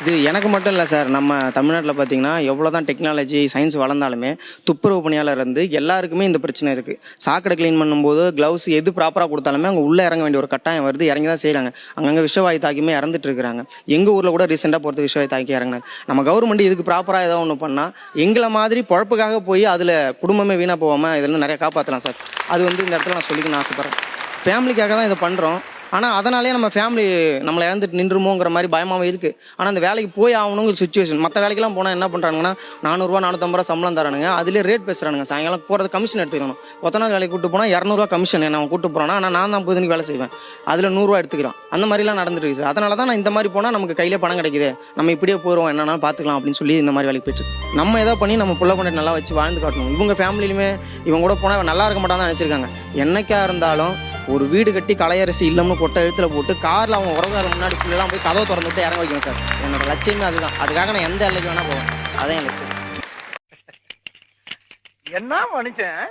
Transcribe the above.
இது எனக்கு மட்டும் இல்லை சார். நம்ம தமிழ்நாட்டில் பார்த்தீங்கன்னா எவ்வளோ தான் டெக்னாலஜி சயின்ஸ் வளர்ந்தாலுமே துப்புரவு பணியாளர் இருந்து எல்லாருக்குமே இந்த பிரச்சனை இருக்குது. சாக்கடை க்ளீன் பண்ணும்போது க்ளவுஸ் எது ப்ராப்பராக கொடுத்தாலுமே அவங்க உள்ளே இறங்க வேண்டிய ஒரு கட்டாயம் வருது. இறங்கி தான் செய்கிறாங்க. அங்கங்கே விஷவாயு தாக்கியுமே இறந்துட்டு இருக்கிறாங்க. எங்கள் ஊரில் கூட ரீசெண்டாக பொறுத்த விஷவாயு தாக்கி இறங்கினாங்க. நம்ம கவர்மெண்ட் இதுக்கு ப்ராப்பராக ஏதோ ஒன்று பண்ணால் எங்களை மாதிரி பொழப்புக்காக போய் அதில் குடும்பமே வீணாக போகாமல் இதில் நிறைய காப்பாற்றலாம் சார். அது இந்த இடத்துல நான் சொல்லிக்கணும்னு ஆசைப்பட்றேன். ஃபேமிலிக்காக தான் இதை பண்ணுறோம். ஆனால் அதனாலே நம்ம ஃபேமிலி நம்மளை இழந்துட்டு நின்றுமோங்கிற மாதிரி பயமாகவே இருக்குது. ஆனால் அந்த வேலைக்கு போய் ஆகணுங்கிற சுச்சுவேஷன். மற்ற வேலைக்கெல்லாம் போனால் என்ன பண்ணுறாங்கன்னா 400 450 சம்பளம் தரானுங்க. அதிலே ரேட் பேசுகிறானுங்க. சாயங்காலம் போகிறது கமிஷன் எடுத்துக்கணும். ஒத்தனை வேலைக்கு கூட்டு போனால் 200 கமிஷன் என்ன அவன் கூட்டு போகிறான்னா. ஆனால் நான் தான் 50 மணிக்கு வேலை செய்வேன். அதில் 100 எடுத்துக்கலாம். அந்த மாதிரிலாம் நடந்துட்டு இருக்குது சார். அதனால தான் நான் இந்த மாதிரி போனால் நமக்கு கையிலே பணம் கிடைக்குது, நம்ம இப்படியே போயிடுவோம், என்னன்னா பார்த்துக்கலாம் அப்படின்னு சொல்லி இந்த மாதிரி வேலைக்கு போயிட்டு நம்ம ஏதோ பண்ணி நம்ம புள்ள கொண்டு நல்லா வச்சு வாழ்ந்து காட்டணும். இவங்க ஃபேமிலியிலுமே இவங்க கூட போனால் நல்லா இருக்க மாட்டான்னு நினச்சிருக்காங்க. என்னைக்கா இருந்தாலும் ஒரு வீடு கட்டி கலையரசி இல்லம்னு கொட்டை எழுத்தில் போட்டு காரில் அவங்க உறவுகார முன்னாடி ஃபுல்லெல்லாம் போய் கதவை திறந்து விட்டு இறங்க வைக்கணும் சார். என்னோட லட்சியமே அதுதான். அதுக்காக நான் எந்த எல்லைக்கு வேணால் போவேன். அதான் என் லட்சியம். என்ன மனுஷன்.